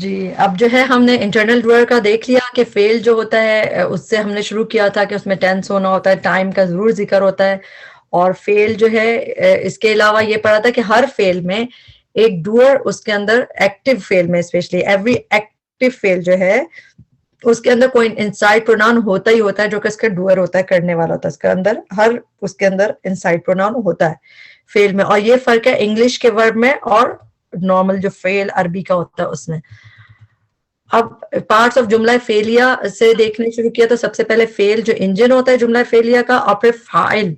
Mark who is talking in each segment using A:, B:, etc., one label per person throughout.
A: جی اب جو ہے ہم نے انٹرنل ڈوئر کا دیکھ لیا کہ فیل جو ہوتا ہے اس سے ہم نے شروع کیا تھا کہ اس میں ٹینس ہونا ہوتا ہے، ٹائم کا ضرور ذکر ہوتا ہے، اور فیل جو ہے اس کے علاوہ یہ پڑھا تھا کہ ہر فیل میں ایک ڈوئر اس کے اندر، ایکٹیو فیل میں اسپیشلی ایوری ایکٹیو فیل جو ہے اس کے اندر کوئی انسائڈ پروناؤن ہوتا ہی ہوتا ہے جو کہ اس کا ڈوئر ہوتا ہے، کرنے والا ہوتا ہے، اس کے اندر اس کے اندر انسائڈ پروناؤن ہوتا ہے فیل میں. اور یہ فرق ہے انگلش کے ورب میں اور نارمل جو فیل عربی کا ہوتا ہے اس میں. اب پارٹس آف جملہ فعلیہ سے دیکھنے شروع کیا تو سب سے پہلے فیل جو انجن ہوتا ہے جملہ فعلیہ کا، اور پھر فاعل.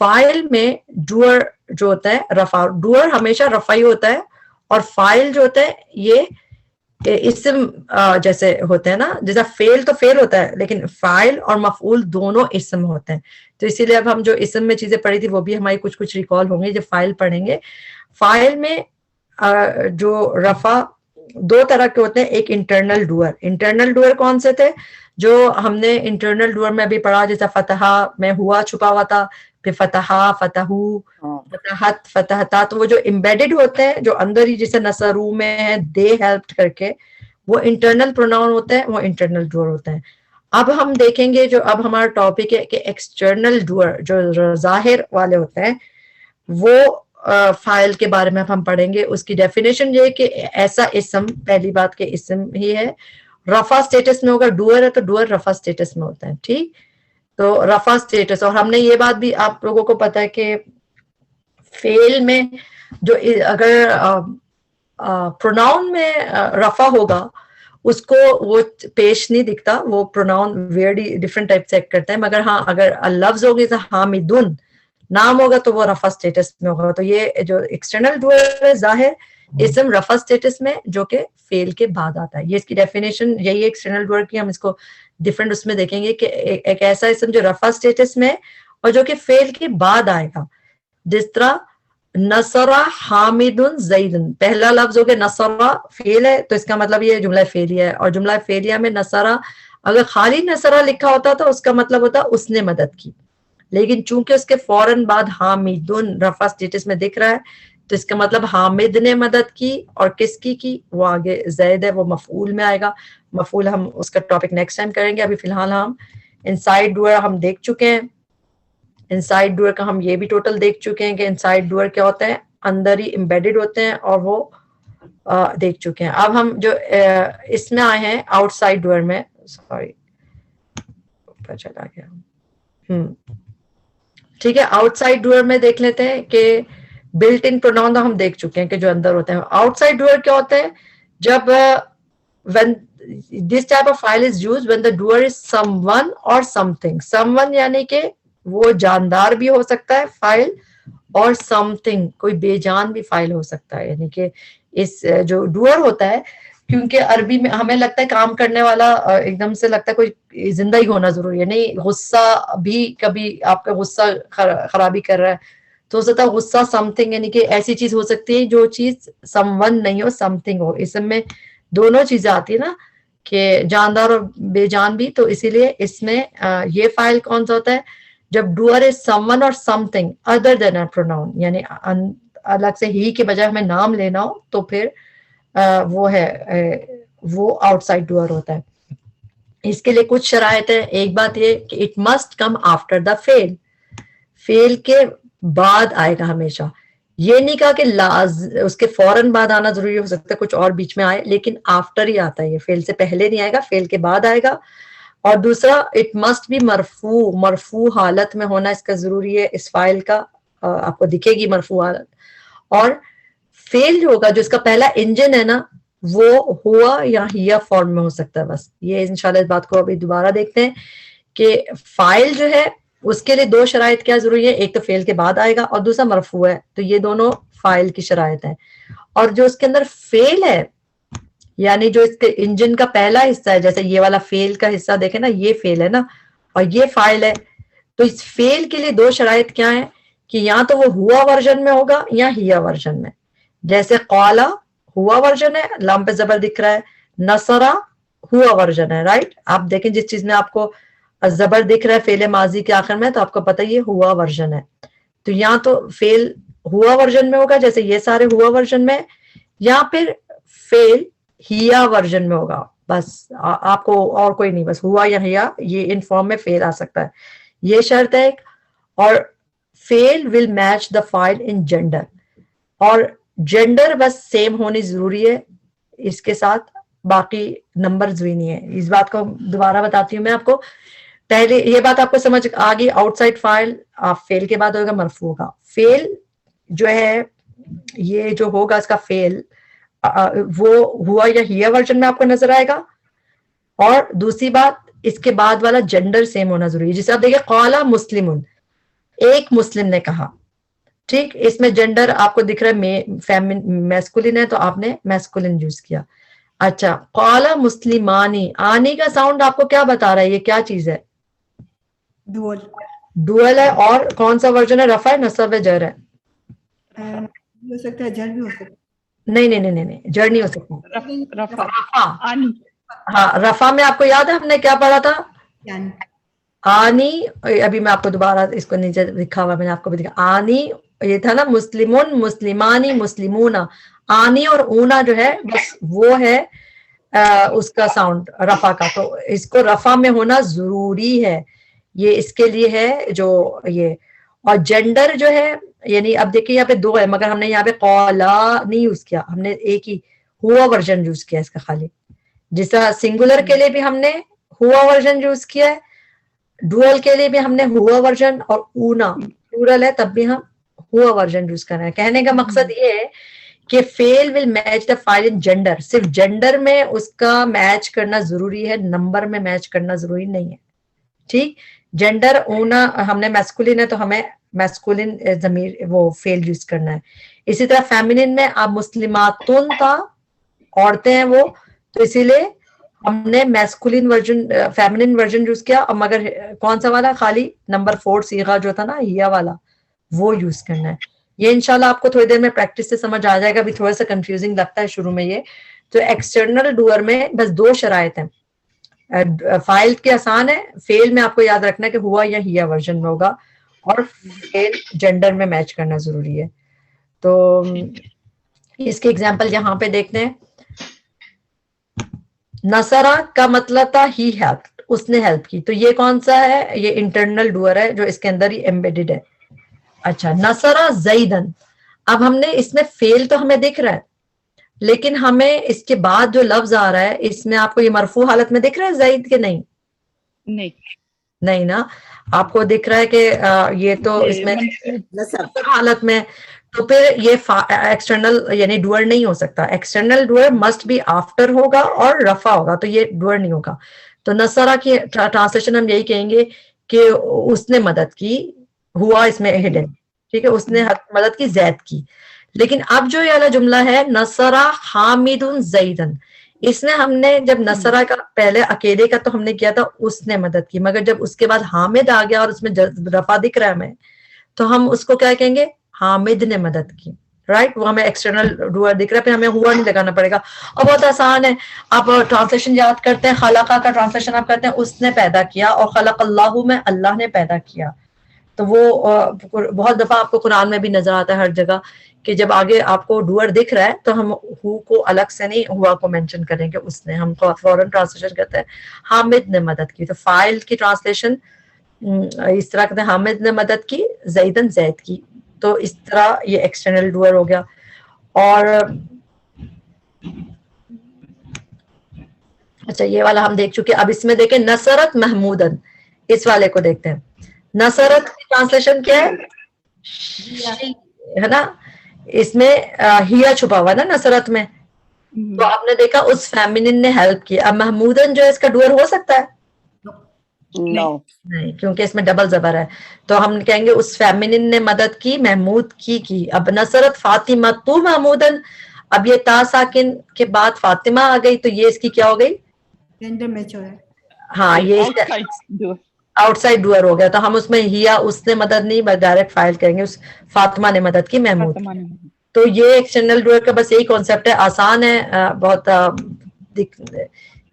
A: فاعل میں ڈوئر جو ہوتا ہے رفع، ڈوئر ہمیشہ رفع ہی ہوتا ہے، اور فاعل جو ہوتا ہے یہ اسم جیسے ہوتے ہیں نا، جیسا فیل تو فیل ہوتا ہے لیکن فاعل اور مفعول دونوں اسم ہوتے ہیں. تو اسی لیے اب ہم جو اسم میں چیزیں پڑھی تھی وہ بھی ہماری کچھ ریکال ہوں گی جب فاعل پڑھیں گے. فاعل میں جو رفع دو طرح کے ہوتے ہیں، ایک انٹرنل ڈوئر. انٹرنل ڈوئر کون سے تھے جو ہم نے انٹرنل ڈوئر میں ابھی پڑھا، جیسا فتحہ میں ہوا چھپا ہوا تھا، پھر فتحہ، فتحو، فتحت، فتحتا. تو وہ جو امبیڈڈ ہوتے ہیں جو اندر ہی جیسے نصرو میں ہے دے ہیلپڈ کر کے، وہ انٹرنل پروناؤن ہوتے ہیں، وہ انٹرنل ڈوئر ہوتے ہیں. اب ہم دیکھیں گے جو اب ہمارا ٹاپک ہے کہ ایکسٹرنل ڈوئر جو ظاہر والے ہوتے ہیں، وہ فائل کے بارے میں ہم پڑھیں گے. اس کی ڈیفینیشن یہ کہ ایسا اسم، پہلی بات کہ اسم ہی ہے، رفع سٹیٹس میں ہوگا. ڈوئر ہے تو ڈوئر رفع سٹیٹس میں ہوتا ہے. ٹھیک، تو رفع سٹیٹس. اور ہم نے یہ بات بھی آپ لوگوں کو پتا ہے کہ فیل میں جو اگر پروناؤن میں رفع ہوگا اس کو وہ پیش نہیں دکھتا، وہ پروناؤن ویئرڈی ڈفرنٹ ٹائپ سے ایکٹ کرتا ہے. مگر ہاں اگر لفظ ہوگی تو حامدن نام ہوگا تو وہ رفع سٹیٹس میں ہوگا. تو یہ جو ایکسٹرنل ڈوئر ہے ظاہر اسم رفع سٹیٹس میں جو کہ فیل کے بعد آتا ہے. یہ اس کی ڈیفینیشن یہی ہے ایکسٹرنل ڈوئر کی. ہم اس کو ڈفرنٹ اس میں دیکھیں گے کہ ایک ایسا اسم جو رفع سٹیٹس میں اور جو کہ فیل کے بعد آئے گا. جس طرح نصرہ حامد زیدن، پہلا لفظ ہو گیا نصرہ فعل ہے تو اس کا مطلب یہ جملہ فعلیہ ہے. اور جملہ فعلیہ میں نصرہ اگر خالی نصرہ لکھا ہوتا تو اس کا مطلب ہوتا اس نے مدد کی، لیکن چونکہ اس کے فوراً بعد حامدن رفع سٹیٹس میں دکھ رہا ہے تو اس کا مطلب حامد نے مدد کی. اور کس کی وہ آگے زید ہے، وہ مفعول میں آئے گا. مفعول ہم اس کا ٹاپک نیکسٹ ٹائم کریں گے. ابھی فی الحال ہم انسائڈ ڈوئر ہم دیکھ چکے ہیں. انسائڈ ڈوئر کا ہم یہ بھی ٹوٹل دیکھ چکے ہیں کہ انسائڈ ڈوئر کیا ہوتا ہے، اندر ہی امبیڈڈ ہوتے ہیں، اور وہ دیکھ چکے ہیں. اب ہم جو اس میں آئے ہیں آؤٹ سائڈ ڈوئر میں، سوری اوپر چلا گیا، ٹھیک ہے. آؤٹ سائڈ ڈوئر میں دیکھ لیتے ہیں کہ بلٹ ان پروناؤن ہم دیکھ چکے ہیں کہ جو اندر ہوتے ہیں. آؤٹ سائڈ ڈوئر کیا ہوتا ہے، جب when this type of file is used when the doer is someone or something. someone یعنی کہ وہ جاندار بھی ہو سکتا ہے فائل، اور something کوئی بے جان بھی فائل ہو سکتا ہے. یعنی کہ اس جو ڈوئر ہوتا ہے، کیونکہ عربی میں ہمیں لگتا ہے کام کرنے والا ایک دم سے لگتا ہے کوئی زندہ ہی ہونا ضروری ہے. نہیں، غصہ بھی کبھی آپ کا غصہ خرابی کر رہا ہے تو ہو سکتا ہے غصہ سم تھنگ، یعنی کہ ایسی چیز ہو سکتی ہے جو چیز سم ون نہیں ہو، سم تھنگ ہو. اس میں دونوں چیزیں آتی ہے نا کہ جاندار اور بے جان بھی. تو اسی لیے اس میں یہ فائل کون سا ہوتا ہے جب ڈوئر از سم ون اور سم تھنگ ادر دین اے پروناؤن، یعنی الگ سے ہی کے بجائے ہمیں نام لینا ہو تو پھر وہ ہے وہ آؤٹ سائڈ ڈوئر ہوتا ہے. اس کے لیے کچھ شرائط ہے. ایک بات یہ کہ it must come after the فیل، فیل کے بعد آئے گا ہمیشہ. یہ نہیں کہا کہ اس کے فوراً بعد آنا ضروری ہو سکتا ہے کچھ اور بیچ میں آئے، لیکن آفٹر ہی آتا ہے. یہ فیل سے پہلے نہیں آئے گا، فیل کے بعد آئے گا. اور دوسرا اٹ مسٹ بی مرفوع، مرفوع حالت میں ہونا اس کا ضروری ہے. اس فائل کا آپ کو دکھے گی مرفوع حالت. اور فیل جو ہوگا جو اس کا پہلا انجن ہے نا، وہ ہوا یا ہیا فارم میں ہو سکتا ہے. بس یہ انشاءاللہ اس بات کو ابھی دوبارہ دیکھتے ہیں کہ فائل جو ہے اس کے لیے دو شرائط کیا ضروری ہے، ایک تو فیل کے بعد آئے گا اور دوسرا مرفوع ہے. تو یہ دونوں فائل کی شرائط ہیں. اور جو اس کے اندر فیل ہے، یعنی جو اس کے انجن کا پہلا حصہ ہے، جیسے یہ والا فیل کا حصہ دیکھیں نا، یہ فیل ہے نا اور یہ فائل ہے. تو اس فیل کے لیے دو شرائط کیا ہیں کہ یا تو وہ ہوا ورژن میں ہوگا یا ہیا ورژن میں. جیسے قالا ہوا ورژن ہے، لام پہ زبر دکھ رہا ہے. نصرہ ہوا ورژن ہے، رائٹ. آپ دیکھیں جس چیز میں آپ کو زبر دکھ رہا ہے فعل ماضی کے آخر میں تو آپ کو پتہ یہ ہوا ورژن ہے. تو یا تو فعل ہوا ورژن میں ہوگا جیسے یہ سارے ہوا ورژن میں، یا پھر فعل ہیا ورژن میں ہوگا بس, آپ کو اور کوئی نہیں, بس ہوا یا ہیا یہ ان فارم میں فیل آ سکتا ہے, یہ شرط ہے ایک. اور فیل ول میچ دا فائل ان جینڈر, اور جینڈر بس سیم ہونی ضروری ہے اس کے ساتھ, باقی نمبرز بھی نہیں ہے. اس بات کو دوبارہ بتاتی ہوں میں آپ کو, پہلے یہ بات آپ کو سمجھ آ گئی. آؤٹ سائڈ فائل فیل کے بعد ہوگا مرفوع ہوگا. فیل جو ہے یہ جو ہوگا اس کا فیل وہ ہوا یا ہیا ورژن میں آپ کو نظر آئے گا. اور دوسری بات اس کے بعد والا جینڈر سیم ہونا ضروری ہے. جیسے آپ دیکھیں قال مسلم, ایک مسلم نے کہا, ٹھیک, اس میں جینڈر آپ کو دکھ رہا ہے میسکولن ہے تو آپ نے میسکولن یوز کیا. اچھا, قال مسلمانی, آنی کا ساؤنڈ آپ کو کیا بتا رہا ہے, یہ کیا چیز ہے؟
B: ڈوئل.
A: ڈوئل ہے. اور کون سا ورژن ہے؟ رفع ہے, نصب ہے, جر ہے؟
B: ہو سکتا ہے جر بھی ہو سکتا ہے.
A: نہیں نہیں نہیں نہیں, جر نہیں ہو سکتا.
C: رفع
A: رفع,
C: آنی.
A: ہاں رفع میں آپ کو یاد ہے ہم نے کیا پڑھا تھا؟
B: یعنی
A: آنی. ابھی میں آپ کو دوبارہ اس کو نیچے لکھا ہوا میں نے آپ کو بھی دکھا. آنی یہ تھا نا, مسلمون, مسلمانی, مسلمون. آنی اور اونا جو ہے بس وہ ہے اس کا ساؤنڈ رفع کا, تو اس کو رفع میں ہونا ضروری ہے. یہ اس کے لیے ہے جو یہ. اور جینڈر جو ہے یعنی اب دیکھیے یہاں پہ دو ہے مگر ہم نے یہاں پہ قولا نہیں یوز کیا, ہم نے ایک ہی ہوا ورژن یوز کیا اس کا خالی. جس طرح سنگولر کے لیے بھی ہم نے ہوا ورژن یوز کیا ہے, ڈوئل کے لیے بھی ہم نے ہوا ورژن, اور اونا پلورل ہے تب بھی ہم ہوا ورژن یوز کر رہے ہیں. کہنے کا مقصد یہ ہے کہ فیل ول میچ دا فائل ان جینڈر, صرف جینڈر میں اس کا میچ کرنا ضروری ہے, نمبر میں میچ کرنا ضروری نہیں ہے. ٹھیک, جینڈر اونا ہم نے میسکولن ہے تو ہمیں میسکولن ضمیر وہ فیل یوز کرنا ہے. اسی طرح فیمینن میں آپ مسلماتن تھا, عورتیں ہیں وہ, تو اسی لیے ہم نے masculine version feminine version use کیا, اور مگر کون سا والا, خالی نمبر 4 صیغہ جو تھا نا ہیا والا وہ یوز کرنا ہے. یہ انشاءاللہ آپ کو تھوڑی دیر میں پریکٹس سے سمجھ آ جائے گا. ابھی تھوڑا سا کنفیوزنگ لگتا ہے شروع میں یہ. تو ایکسٹرنل ڈوئر میں بس دو شرائط ہیں. فائل کے آسان ہے, فیل میں آپ کو یاد رکھنا ہے کہ ہوا یا ہیا ورژن میں ہوگا, اور فیل جینڈر میں میچ کرنا ضروری ہے. تو اس کے ایگزامپل یہاں پہ دیکھتے ہیں. نصرہ کا مطلب تھا ہی ہیلپ, اس نے ہیلپ کی, تو یہ کون سا ہے؟ یہ انٹرنل ڈوئر ہے جو اس کے اندر ہی ایمبیڈڈ ہے. اچھا, نصرہ زیدن, اب ہم نے اس میں فیل تو ہمیں دکھ رہا ہے, لیکن ہمیں اس کے بعد جو لفظ آ رہا ہے اس میں آپ کو یہ مرفوع حالت میں دکھ رہا ہے زید کے؟ نہیں نہیں نا, آپ کو دکھ رہا ہے کہ یہ تو اس میں حالت میں, تو پھر یہ ایکسٹرنل یعنی ڈوئر نہیں ہو سکتا. External doer must be after ہوگا اور رفع ہوگا, تو یہ ڈوئر نہیں ہوگا. تو نصرہ کی ٹرانسلیشن ہم یہی کہیں گے کہ اس نے مدد کی, ہوا اس میں ہڈن, ٹھیک ہے, اس نے مدد کی زید کی. لیکن اب جو یہ والا جملہ ہے نصرہ حامد زیدن, اس میں ہم نے جب نصرہ کا پہلے اکیلے کا تو ہم نے کیا تھا اس نے مدد کی, مگر جب اس کے بعد حامد آ گیا اور اس میں رفع دکھ رہا ہے ہمیں, تو ہم اس کو کیا کہیں گے؟ حامد نے مدد کی. رائٹ, وہ ہمیں ایکسٹرنل ڈوئر دکھ رہا ہے, پھر ہمیں ہوا نہیں لگانا پڑے گا. اور بہت آسان ہے, آپ ٹرانسلیشن یاد کرتے ہیں, خلقہ کا ٹرانسلیشن آپ کرتے ہیں اس نے پیدا کیا, اور خلق اللہ میں اللہ نے پیدا کیا. تو وہ بہت دفعہ آپ کو قرآن میں بھی نظر آتا ہے ہر جگہ کہ جب آگے آپ کو ڈوئر دکھ رہا ہے تو ہم ہو کو الگ سے نہیں ہوا کو مینشن کریں گے, اس نے, ہم کو فوراً ٹرانسلیشن کرتے ہیں حامد نے مدد کی. تو فائل کی ٹرانسلیشن اس طرح کرتے ہیں, حامد نے مدد کی زیدن زید کی. تو اس طرح یہ ایکسٹرنل ڈوئر ہو گیا. اور اچھا یہ والا ہم دیکھ چکے. اب اس میں دیکھیں نصرت محمودن, اس والے کو دیکھتے ہیں. نصرت کی ٹرانسلیشن کیا ہے نا, اس میں ہیا چھپا ہوا نا نصرت میں, تو آپ نے دیکھا اس فیمینن نے ہیلپ کی. اب محمودن جو ہے اس کا ڈوئر ہو سکتا ہے؟ نہیں, کیونکہ اس میں ڈبل زبر ہے, تو ہم کہیں گے اس فیمینن نے مدد کی, محمود کی. اب نصرت فاطمہ تو محمودن, اب یہ تا ساکن کے بعد فاطمہ آ گئی, تو یہ اس کی کیا ہو گئی؟ ہاں, یہ آؤٹ سائڈ ڈوئر ہو گیا. تو ہم اس میں ہیا اس نے مدد نہیں, ڈائریکٹ فائل کریں گے اس فاطمہ نے مدد کی محمود. تو یہ ایکسٹرنل ڈوئر کا بس یہی کانسیپٹ ہے, آسان ہے بہت.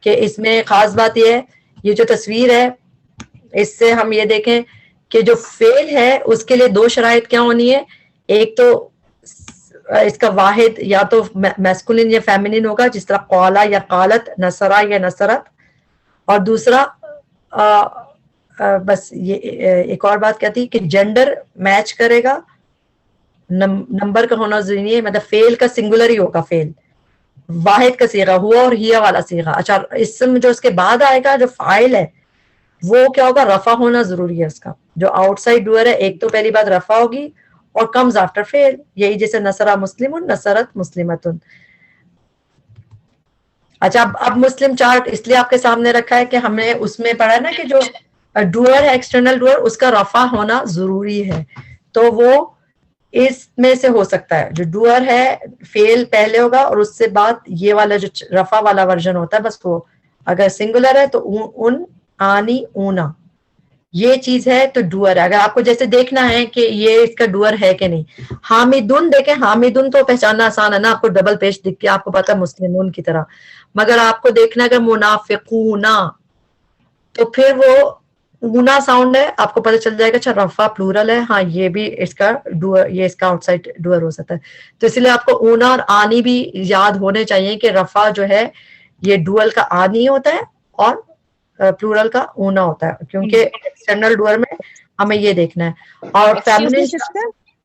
A: کہ اس میں خاص بات یہ ہے, یہ جو تصویر ہے اس سے ہم یہ دیکھیں کہ جو فعل ہے اس کے لیے دو شرائط کیا ہونی ہے. ایک تو اس کا واحد یا تو میسکولن یا فیمنن ہوگا، جس طرح قالا یا قالت، نصرا یا نصرت. اور دوسرا بس یہ ایک اور بات کہتی کہ جینڈر میچ کرے گا، نمبر کا ہونا ضروری نہیں ہے، مطلب فیل کا سنگولر ہی ہوگا، فیل واحد کا صیغہ ہوا اور ہیا والا صیغہ. اچھا اسم جو اس کے بعد آئے گا جو فاعل ہے وہ کیا ہوگا، رفع ہونا ضروری ہے اس کا. جو آؤٹ سائڈ ڈوئر ہے ایک تو پہلی بات رفع ہوگی اور کمز آفٹر فیل، یہی جیسے نصرہ مسلم، نصرت مسلمتن. اچھا اب مسلم چارٹ اس لیے آپ کے سامنے رکھا ہے کہ ہم نے اس میں پڑھا نا کہ جو ڈوئر ہے ایکسٹرنل ڈوئر اس کا رفع ہونا ضروری ہے، تو وہ اس میں سے ہو سکتا ہے جو ڈوئر ہے فیل پہلے ہوگا اور اس سے بعد یہ والا جو رفع والا ورژن ہوتا ہے، بس وہ اگر سنگولر ہے تو ان، آنی، اونا، یہ چیز ہے تو ڈوئر ہے. اگر آپ کو جیسے دیکھنا ہے کہ یہ اس کا ڈوئر ہے کہ نہیں، حامدن دیکھیں، حامدن تو پہچاننا آسان ہے نا، آپ کو ڈبل پیش دکھ کے آپ کو پتا مسلمون کی طرح. مگر آپ کو دیکھنا اگر منافقونا تو پھر وہ اونا ساؤنڈ ہے، آپ کو پتہ چل جائے گا اچھا رفع پلورل ہے، ہاں یہ بھی اس کا ڈوئر، یہ اس کا آؤٹ سائڈ ڈوئر ہو سکتا ہے. تو اس لیے آپ کو اونا اور آنی بھی یاد ہونے چاہیے کہ رفع جو ہے یہ ڈوئل کا آنی ہوتا ہے اور پلورل کا اونا ہوتا ہے، کیونکہ ایکسٹرنل ڈوئر میں ہمیں یہ دیکھنا ہے. اور فیمنن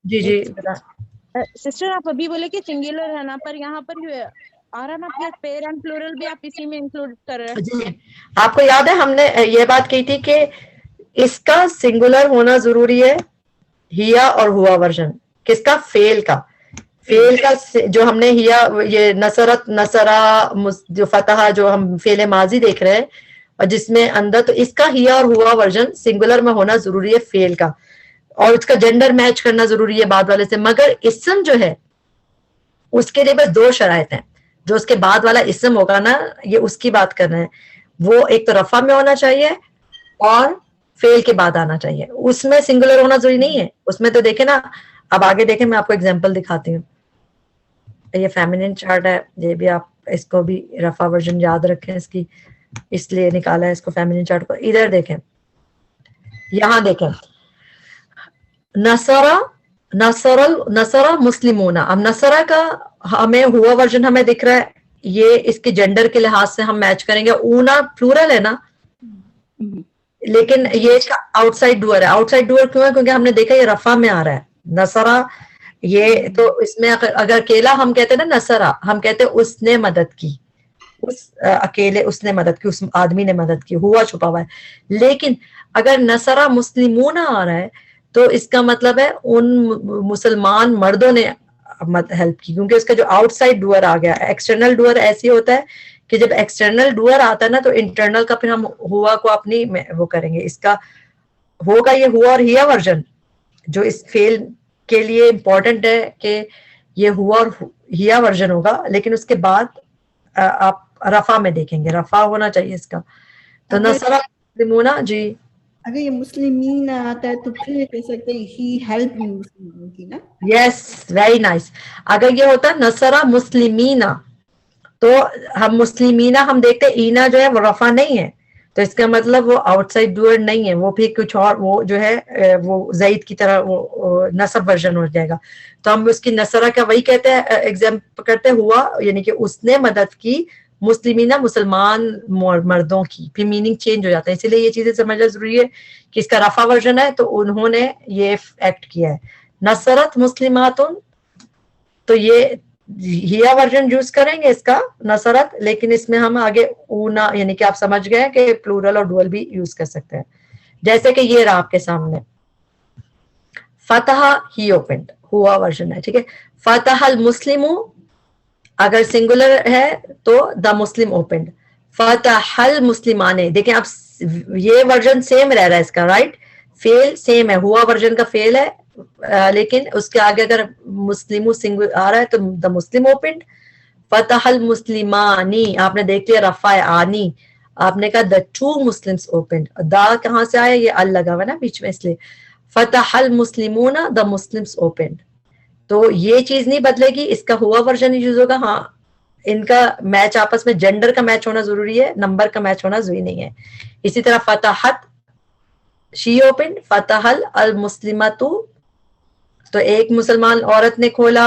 A: جی جی
C: سسٹر آپ ابھی بولے کہ سنگولر ہے نا، پر یہاں پر آ رہا نا پیر اینڈ پلورل بھی آپ اسی میں انکلوڈ کر رہے ہیں.
A: جی آپ کو یاد ہے ہم نے یہ بات کی تھی کہ اس کا سنگولر ہونا ضروری ہے، ہیا اور ہوا ورژن کس کا، فیل کا. فیل کا جو ہم نے ہیا یہ نصرت، نصرا، جو فتح جو ہم فیل ماضی دیکھ رہے ہیں اور جس میں اندر، تو اس کا ہیا اور ہوا ورژن سنگولر میں ہونا ضروری ہے فیل کا، اور اس کا جینڈر میچ کرنا ضروری ہے بعد والے سے. مگر اسم جو ہے اس کے لیے بس دو شرائط ہیں. جو اس کے بعد والا اسم ہوگا نا، یہ اس کی بات کر رہے ہیں، وہ ایک تو رفع میں ہونا چاہیے اور فیل کے بعد آنا چاہیے. اس میں سنگولر ہونا ضروری نہیں ہے. اس میں تو دیکھیں نا، اب آگے دیکھیں میں آپ کو ایگزامپل دکھاتی ہوں. یہ فیمنن چارٹ ہے، یہ بھی آپ اس کو بھی رفع ورژن یاد رکھیں اس کی، اس لیے نکالا ہے اس کو فیمنن چارٹ کو. ادھر دیکھیں، یہاں دیکھیں نصرہ، نصرہ مسلمون. اب نصرہ کا ہمیں ہوا ورژن ہمیں دکھ رہا ہے، یہ اس کے جینڈر کے لحاظ سے ہم میچ کریں گے. اونا پلورل ہے نا، لیکن یہ اس کا آؤٹ سائڈ ڈوئر ہے. آؤٹ سائڈ ڈوئر کیوں ہے؟ کیونکہ ہم نے دیکھا یہ رفع میں آ رہا ہے نصرہ. یہ تو اس میں اگر اکیلا ہم کہتے ہیں نا نصرہ، ہم کہتے ہیں اس نے مدد کی، اس اکیلے اس نے مدد کی، اس آدمی نے مدد کی، ہوا چھپا ہوا ہے. لیکن اگر نصرہ مسلمون آ رہا ہے تو اس کا مطلب ہے ان مسلمان مردوں نے ہیلپ کی، کیونکہ اس کا جو آؤٹ سائڈ ڈوئر آ گیا. ایکسٹرنل ڈوئر ایسی ہوتا ہے کہ جب ایکسٹرنل ڈوئر آتا ہے نا تو انٹرنل کا پھر ہم ہوا کو اپنی وہ کریں گے. اس کا ہوگا یہ ہوا اور ہیا ورژن جو اس فیل کے لیے امپورٹنٹ ہے کہ یہ ہوا اور ہیا ورژن ہوگا، لیکن اس کے بعد آپ رفع میں دیکھیں گے، رفع ہونا چاہیے اس کا. تو نصرہ مسلمون، جی
B: اگر یہ مسلمین آتا ہے تو پھر یہ کہہ سکتے ہیں ہی ہیلپ مسلمین کی نا.
A: Yes very nice. اگر یہ ہوتا نصرہ مسلمینا تو ہم مسلمینا ہم دیکھتے اینا جو ہے وہ رفع نہیں ہے، تو اس کا مطلب وہ آؤٹ سائڈ ڈوئر نہیں ہے، وہ بھی کچھ اور، وہ جو ہے وہ زید کی طرح وہ نصب ورژن ہو جائے گا. تو ہم اس کی نصرہ کا وہی کہتے ہیں، ایگزامپل کرتے ہوا، یعنی کہ اس نے مدد کی مسلمینہ مسلمان مردوں کی، پھر میننگ چینج ہو جاتا ہے. اسی لیے یہ چیزیں سمجھنا ضروری ہے کہ اس کا رفع ورژن ہے تو انہوں نے یہ ایکٹ کیا ہے. نصرت مسلماتن، تو یہ ہیا ورژن یوز کریں گے اس کا نصرت، لیکن اس میں ہم آگے اونا، یعنی کہ آپ سمجھ گئے کہ پلورل اور ڈوئل بھی یوز کر سکتے ہیں. جیسے کہ یہ رہا آپ کے سامنے فتح ہی اوپنڈ، ہوا ورژن ہے، ٹھیک ہے. فتح المسلم اگر سنگولر ہے تو دا مسلم اوپنڈ. فتح المسلمانے، دیکھیں اب یہ ورژن سیم رہ رہا ہے اس کا، رائٹ، فیل سیم ہے، ہوا ورژن کا فیل ہے، لیکن اس کے آگے اگر مسلم سنگل آ رہا ہے تو دا مسلم اوپنڈ. فتح المسلمانی آپ نے دیکھ لیا رفع آنی، آپ نے کہا دا ٹو مسلمس اوپنڈ. دا کہاں سے آیا؟ یہ ال لگا ہوا نا بیچ میں، اس لیے فتح المسلمون دا مسلمس اوپنڈ. تو یہ چیز نہیں بدلے گی، اس کا ہوا ورژن یوز ہوگا. ہاں ان کا میچ آپس میں جینڈر کا میچ ہونا ضروری ہے، نمبر کا میچ ہونا ضروری نہیں ہے. اسی طرح فتحت شی اوپن، فتح المسلمۃ تو ایک مسلمان عورت نے کھولا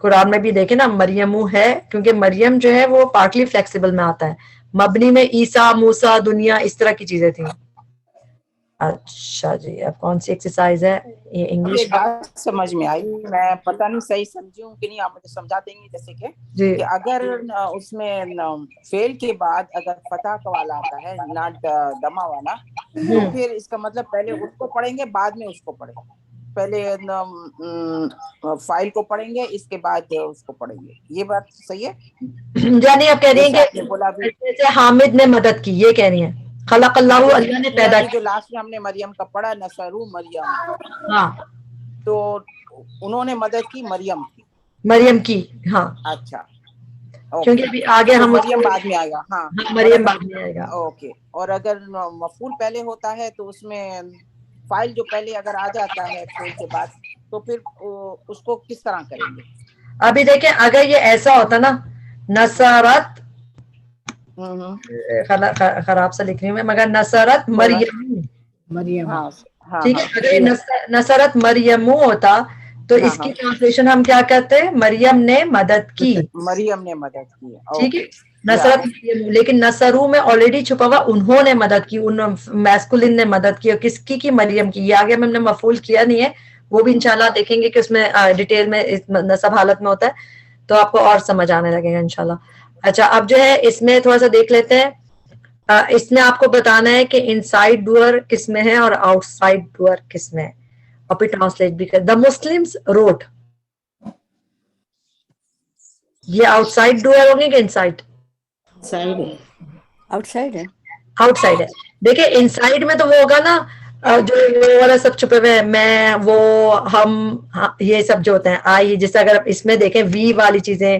A: قرآن میں بھی دیکھیں نا مریمو ہے کیونکہ مریم جو ہے وہ پارٹلی فلیکسیبل میں آتا ہے. مبنی میں عیسیٰ موسیٰ دنیا اس طرح کی چیزیں تھیں. اچھا جی اب کون سی ایکسرسائز ہے یہ انگلش
D: یہ بات سمجھ میں آئی, میں پتہ نہیں صحیح سمجھی ہوں کہ نہیں, آپ مجھے سمجھا دیں گے. جیسے
A: جی
D: کہ اگر اس میں فیل کے بعد اگر فتح کا والا آتا ہے ناٹ دما والا, تو پھر اس کا مطلب پہلے اس کو پڑھیں گے بعد میں اس کو پڑھیں گے, پہلے فائل کو پڑھیں گے اس کے بعد اس کو پڑھیں گے. یہ بات صحیح ہے؟
A: یعنی آپ کہہ رہی ہیں کہ جیسے حامد نے مدد کی, یہ کہہ رہی ہیں خلق اللہ اللہ نے پیدا
D: جو لاسٹ میں ہم نے مریم کا پڑھا نصرو مریم,
A: ہاں
D: تو انہوں نے مدد کی
A: مریم کی. ہاں
D: اچھا
A: کیونکہ ابھی آگے ہم
D: مریم بعد میں آئے گا. ہاں
A: مریم بعد میں آئے گا.
D: اوکے. اور اگر مفعول پہلے ہوتا ہے تو اس میں فائل جو پہلے اگر آ جاتا ہے فعل کے بعد, تو پھر اس کو کس طرح کریں گے؟
A: ابھی دیکھیں اگر یہ ایسا ہوتا نا نصرت, خراب سا لکھ رہی ہوں میں, مگر نصرت مریم,
E: مریم
A: ٹھیک ہے, اگر یہ نصرت مریم ہوتا تو اس کی ٹرانسلیشن ہم کیا کرتے ہیں, مریم نے مدد کی.
D: مریم نے مدد کی,
A: ٹھیک ہے, نصرت مریم. لیکن نصرو میں آلریڈی چھپا ہوا انہوں نے مدد کی, میسکولن نے مدد کی. اور کس کی مریم کی. یہ آگے ہم نے مفعول کیا نہیں ہے, وہ بھی انشاءاللہ دیکھیں گے کہ اس میں ڈیٹیل میں نصب حالت میں ہوتا ہے, تو آپ کو اور سمجھ آنے لگے گا انشاءاللہ. اچھا اب جو ہے اس میں تھوڑا سا دیکھ لیتے ہیں. اس میں آپ کو بتانا ہے کہ ان سائڈ ڈوئر کس میں ہے اور آؤٹ سائڈ ڈوئر کس میں ہے, اور پھر ٹرانسلیٹ بھی کر. دا مسلمس روٹ, یہ آؤٹ سائڈ ڈوئر ہوں گے کہ ان سائڈ؟
B: آؤٹ سائڈ ہے.
A: آؤٹ سائڈ ہے. دیکھیں ان سائڈ میں تو وہ ہوگا نا جو وہ والا سب چھپے ہوئے ہیں, میں وہ ہم یہ سب جو ہوتے ہیں آئی, جیسے اگر اس میں دیکھیں وی والی چیزیں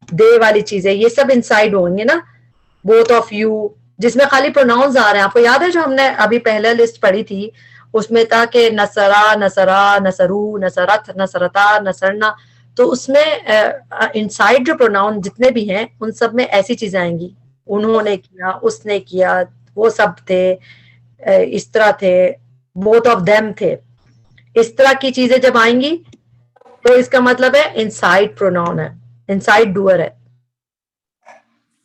A: دے والی چیزیں یہ سب ان سائڈ ہوں گے نا. بوتھ آف یو جس میں خالی پروناؤنز آ رہے ہیں. آپ کو یاد ہے جو ہم نے ابھی پہلے لسٹ پڑھی تھی اس میں تھا کہ نصرا نصرا نصرو نصرت نصرتا نصرنا, تو اس میں ان سائڈ جو پروناؤن جتنے بھی ہیں ان سب میں ایسی چیزیں آئیں گی, انہوں نے کیا, اس نے کیا, وہ سب تھے, اس طرح تھے, بوتھ آف دیم تھے. اس طرح کی چیزیں جب آئیں گی تو اس کا مطلب ہے انسائڈ پروناؤن ہے, انسائڈ ڈوئر ہے.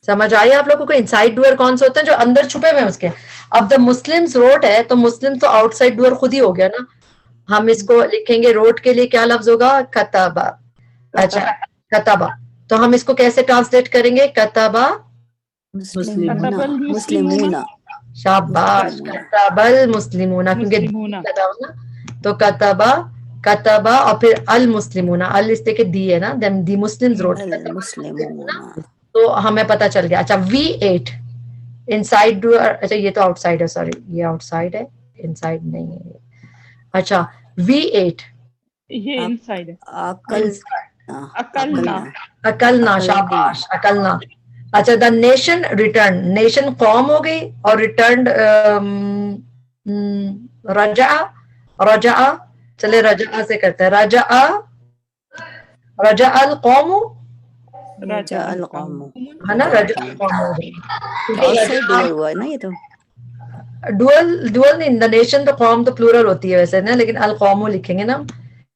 A: سمجھ آئی آپ لوگوں کو انسائڈ ڈوئر کون سے ہوتے ہیں؟ جو اندر چھپے ہوئے ہیں اس کے. اب دا مسلمس روٹ ہے تو مسلم تو آؤٹ سائڈ ڈوئر خود ہی ہو گیا نا. ہم اس کو لکھیں گے روٹ کے لیے کیا لفظ ہوگا؟ کتابہ. اچھا کتابہ, تو ہم اس کو کیسے ٹرانسلیٹ کریں گے؟ کتابہ
B: مسلمون.
A: شاباش, کتب المسلمون, کیونکہ تو کتبہ کتبہ اور پھر المسلمون, ال اس کے دی ہے نا, دی مسلمز روٹ, تو ہمیں پتہ چل گیا. اچھا V8 ان سائڈ ڈوئر, اچھا یہ تو آؤٹ سائڈ ہے, سوری یہ آؤٹ سائڈ ہے, ان سائڈ نہیں ہے. اچھا V8
C: یہ ان سائڈ ہے.
A: عقلنا, شاباش عقلنا. اچھا دا نیشن ریٹرن, نیشن قوم ہو گئی, اور ریٹرنڈ رجع, رجع, چلے رجع سے کرتے ہیں, رجع رجع القوم ہے نا, رجع القوم ہو گئی. ڈوئل نہیں, دا نیشن تو قوم تو پلورل ہوتی ہے ویسے نا, لیکن القوم لکھیں گے نا,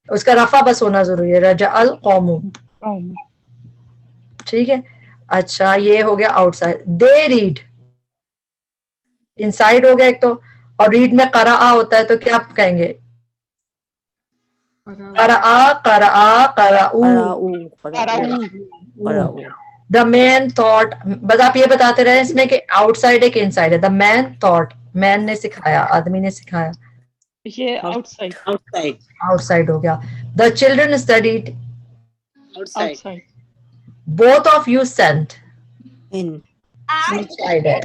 A: اس کا رفع بس ہونا ضروری ہے, رجع القوم. ٹھیک ہے. اچھا یہ ہو گیا out side. They read in side ہو گیا ایک تو, اور ریڈ میں قرآ ہوتا ہے تو کیا آپ کہیں گے؟ قرآ قرآ قرآو. دا مین تھاٹ, بس آپ یہ بتاتے رہے اس میں کہ آؤٹ سائڈ ہے کہ ان سائڈ ہے. دا مین تھاٹ, مین نے سکھایا, آدمی نے سکھایا,
C: یہ آؤٹ سائڈ,
A: آؤٹ سائڈ ہو گیا. The children studied,
C: out side.
A: both of you sent inside ہے.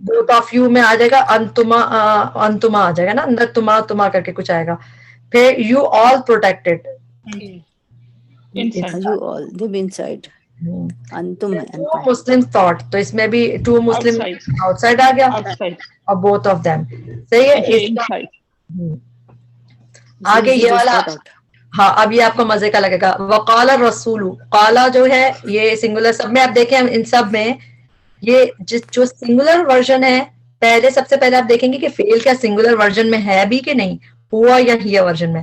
A: both of you میں آ جائے گا انتما, انتما آ جائے گا نا اندر, تما تما کر کے کچھ آئے گا. پھر you all protected,
B: inside. انتم
A: two Muslims thought, تو اس میں بھی two Muslim outside آ گیا, اور both of them. صحیح ہے. آگے یہ والا, ہاں اب یہ آپ کو مزے کا لگے گا. وقال الرسول, قالا جو ہے یہ سنگولر, سب میں آپ دیکھیں ان سب میں یہ جو سنگولر ورژن ہے, پہلے سب سے پہلے آپ دیکھیں گے کہ فعل کا سنگولر ورژن میں ہے بھی کہ نہیں, ہوا یا ہیا ورژن میں.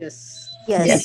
E: Yes.
F: Yes.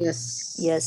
E: Yes.
F: Yes.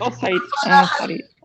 F: Outside. Sorry.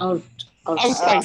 F: Outside.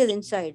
G: is inside.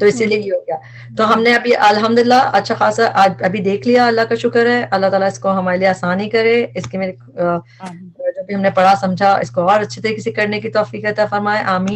A: تو اسی لیے یہ ہو گیا. تو ہم نے ابھی الحمدللہ اچھا خاصا آج ابھی دیکھ لیا. اللہ کا شکر ہے. اللہ تعالیٰ اس کو ہمارے لیے آسانی کرے. اس کی میرے جو بھی ہم نے پڑھا سمجھا اس کو اور اچھے طریقے سے کرنے کی توفیق عطا فرمائے. آمین.